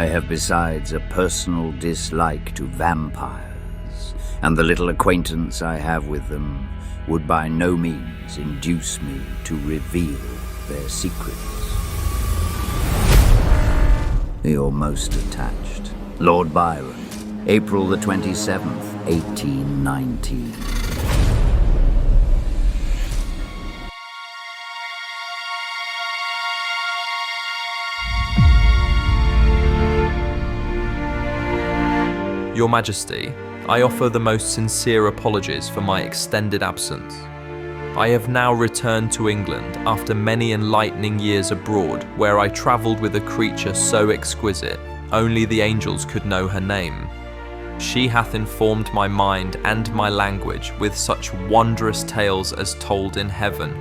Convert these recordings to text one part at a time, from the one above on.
have besides a personal dislike to vampires, and the little acquaintance I have with them would by no means induce me to reveal their secrets. Your most attached, Lord Byron, April the 27th, 1819. Your Majesty, I offer the most sincere apologies for my extended absence. I have now returned to England after many enlightening years abroad, where I travelled with a creature so exquisite, only the angels could know her name. She hath informed my mind and my language with such wondrous tales as told in heaven.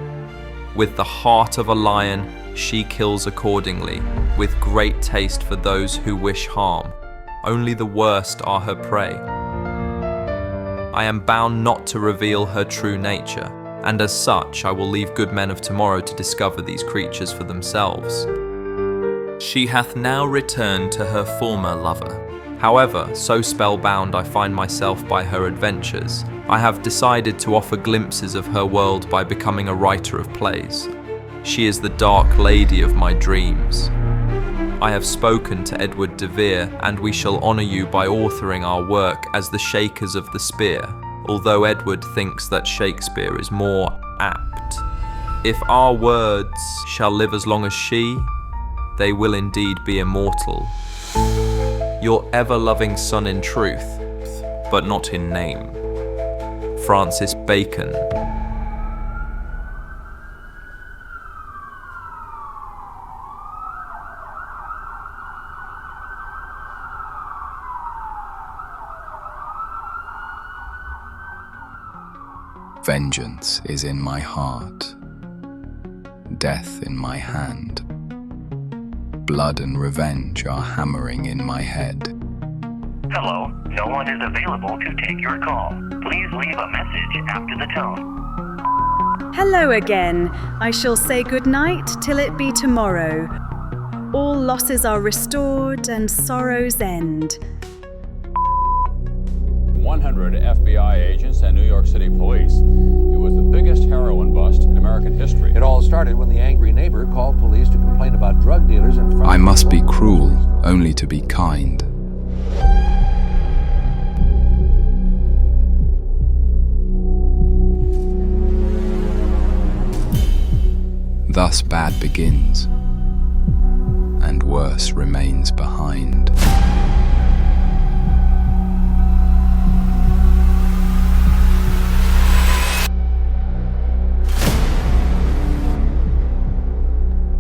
With the heart of a lion, she kills accordingly, with great taste for those who wish harm. Only the worst are her prey. I am bound not to reveal her true nature, and as such I will leave good men of tomorrow to discover these creatures for themselves. She hath now returned to her former lover. However, so spellbound I find myself by her adventures, I have decided to offer glimpses of her world by becoming a writer of plays. She is the dark lady of my dreams. I have spoken to Edward de Vere, and we shall honour you by authoring our work as the Shakers of the Spear, although Edward thinks that Shakespeare is more apt. If our words shall live as long as she, they will indeed be immortal. Your ever-loving son in truth, but not in name. Francis Bacon. Vengeance is in my heart, death in my hand. Blood and revenge are hammering in my head. Hello, no one is available to take your call. Please leave a message after the tone. Hello again. I shall say good night till it be tomorrow. All losses are restored and sorrows end. 100 FBI agents and New York City police. It was the biggest heroin bust in American history. It all started when the angry neighbor called police to complain about drug dealers in front I must be cruel only to be kind. Thus bad begins, and worse remains behind.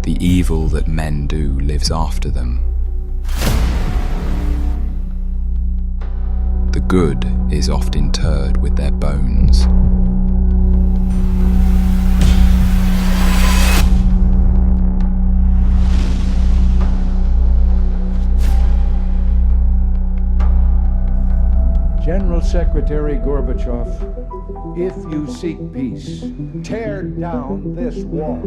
The evil that men do lives after them. The good is oft interred with their bones. General Secretary Gorbachev, if you seek peace, tear down this wall.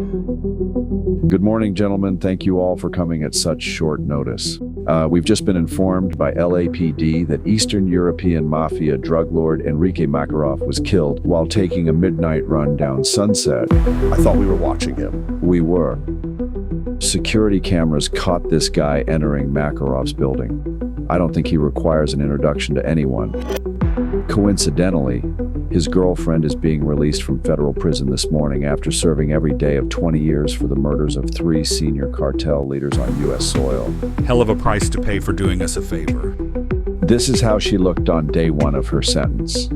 Good morning, gentlemen. Thank you all for coming at such short notice. We've just been informed by LAPD that Eastern European Mafia drug lord Enrique Makarov was killed while taking a midnight run down Sunset. I thought we were watching him. We were. Security cameras caught this guy entering Makarov's building. I don't think he requires an introduction to anyone. Coincidentally, his girlfriend is being released from federal prison this morning after serving every day of 20 years for the murders of 3 senior cartel leaders on U.S. soil. Hell of a price to pay for doing us a favor. This is how she looked on day 1 of her sentence.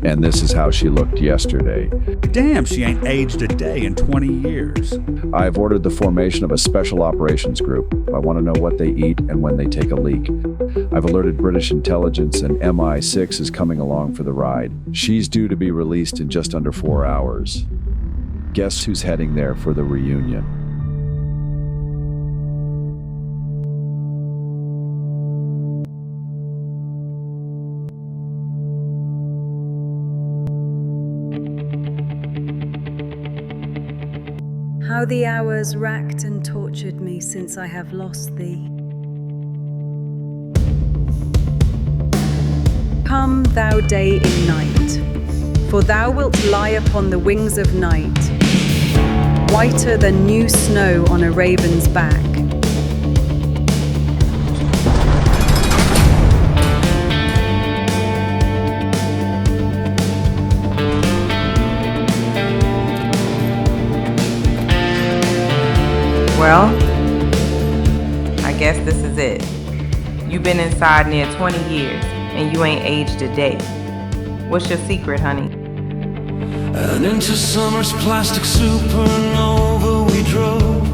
And this is how she looked yesterday. Damn, she ain't aged a day in 20 years. I've ordered the formation of a special operations group. I want to know what they eat and when they take a leak. I've alerted British intelligence, and MI6 is coming along for the ride. She's due to be released in just under 4 hours. Guess who's heading there for the reunion? How the hours racked and tortured me since I have lost thee. Come, thou day in night, for thou wilt lie upon the wings of night, whiter than new snow on a raven's back. Well, I guess this is it. You've been inside near 20 years, and you ain't aged a day. What's your secret, honey? And into summer's plastic supernova we drove,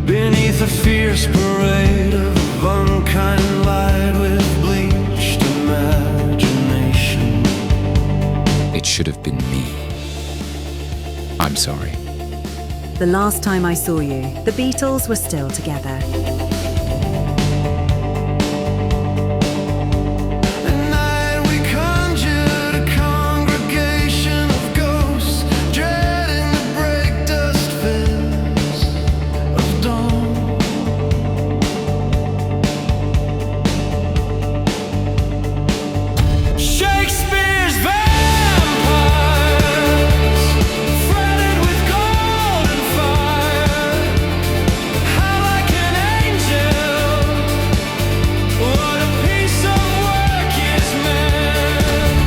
beneath a fierce parade of unkind light with bleached imagination. It should have been me. I'm sorry. The last time I saw you, the Beatles were still together. Shakespeare's vampires, fretted with gold and fire, how like an angel, what a piece of work is man.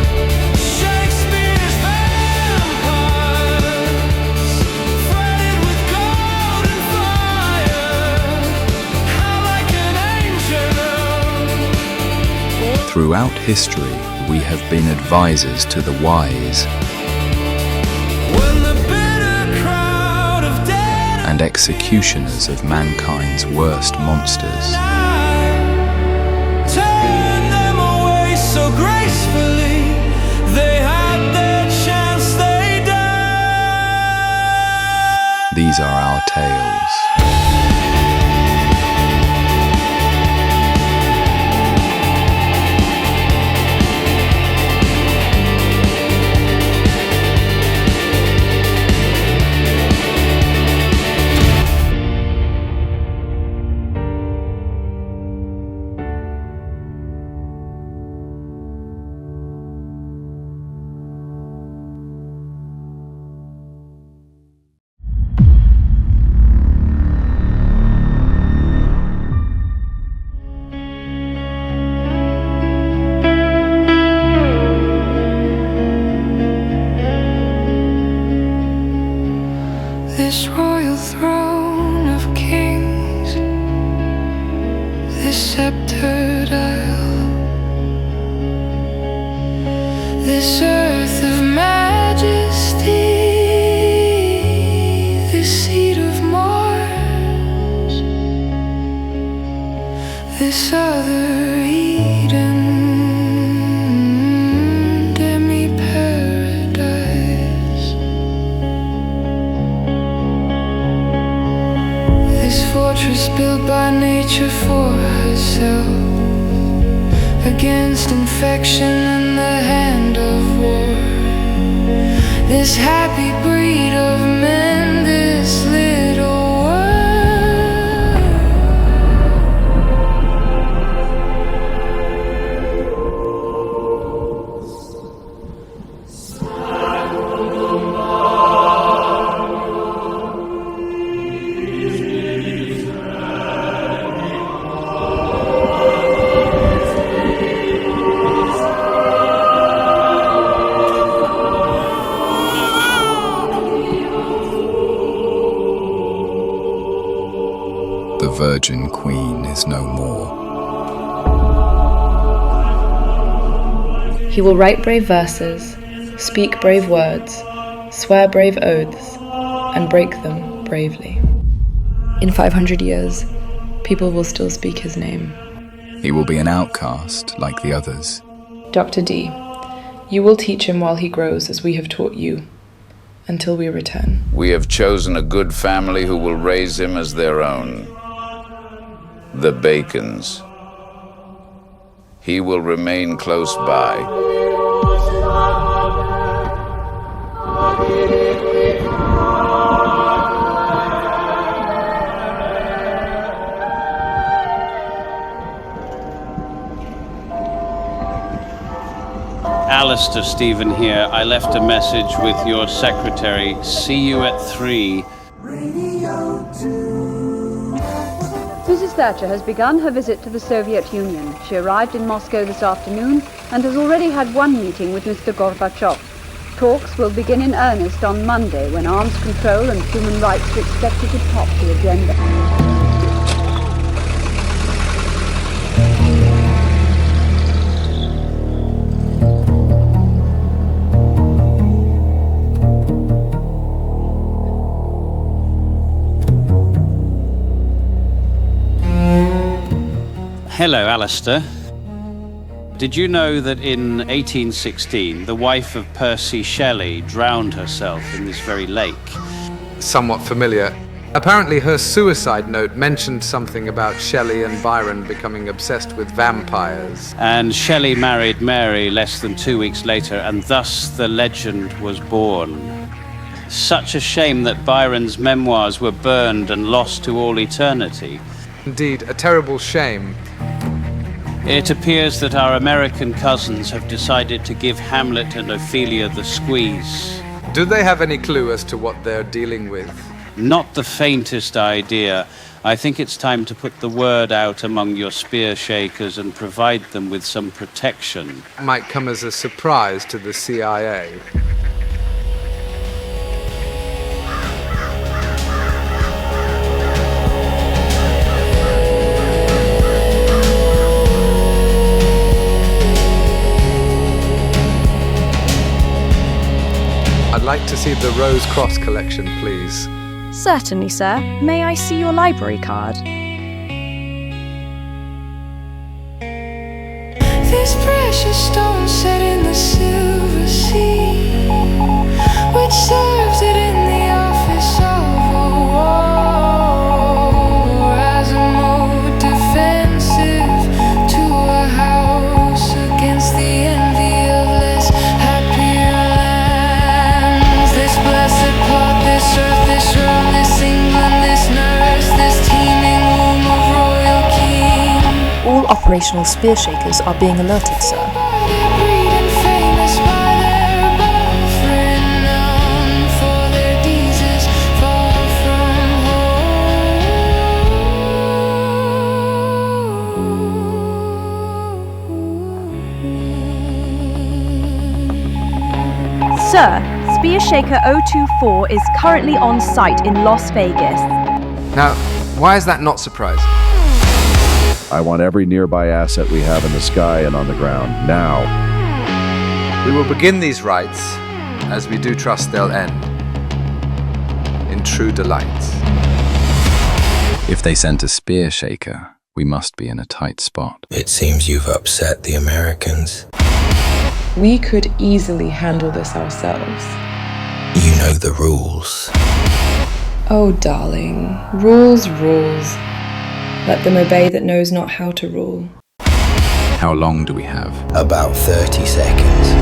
Shakespeare's vampires, fretted with gold and fire, how like an angel. Throughout history, we have been advisors to the wise When the bitter crowd of dead and executioners of mankind's worst monsters. turned them away so gracefully, they had their chance, they died. These are our tales. This royal throne of kings, this sceptred isle, this earth of majesty, this seat of Mars, this other Eden, demi-paradise. This fortress built by nature for herself, against infection and the hand of war. This happy breed of men, this little world. The Virgin Queen is no more. He will write brave verses, speak brave words, swear brave oaths, and break them bravely. In 500 years, people will still speak his name. He will be an outcast like the others. Dr. D, you will teach him while he grows as we have taught you, until we return. We have chosen a good family who will raise him as their own. The Bacons. He will remain close by. Alistair, Stephen here. I left a message with your secretary. See you at 3. Mrs. Thatcher has begun her visit to the Soviet Union. She arrived in Moscow this afternoon and has already had one meeting with Mr. Gorbachev. Talks will begin in earnest on Monday, when arms control and human rights are expected to top the agenda. Hello, Alistair. Did you know that in 1816, the wife of Percy Shelley drowned herself in this very lake? Somewhat familiar. Apparently her suicide note mentioned something about Shelley and Byron becoming obsessed with vampires. And Shelley married Mary less than 2 weeks later, and thus the legend was born. Such a shame that Byron's memoirs were burned and lost to all eternity. Indeed, a terrible shame. It appears that our American cousins have decided to give Hamlet and Ophelia the squeeze. Do they have any clue as to what they're dealing with? Not the faintest idea. I think it's time to put the word out among your spear shakers and provide them with some protection. Might come as a surprise to the CIA. I'd like to see the Rose Cross collection, please. Certainly, sir. May I see your library card? This precious stone set in the silver sea, which serves it in the office of a war, as a mode defensive to a house against the envy of less happier lands. This blessed plot, this earth, this realm, this England, this nurse, this teeming womb of royal king. All operational spear shakers are being alerted, sir. Sir, Spear Shaker 024 is currently on site in Las Vegas. Now, why is that not surprising? I want every nearby asset we have in the sky and on the ground, now. We will begin these rites, as we do trust they'll end, in true delights. If they sent a spear shaker, we must be in a tight spot. It seems you've upset the Americans. We could easily handle this ourselves. You know the rules. Oh, darling. Rules, rules. Let them obey that knows not how to rule. How long do we have? About 30 seconds.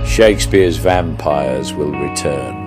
Shakespeare's vampires will return.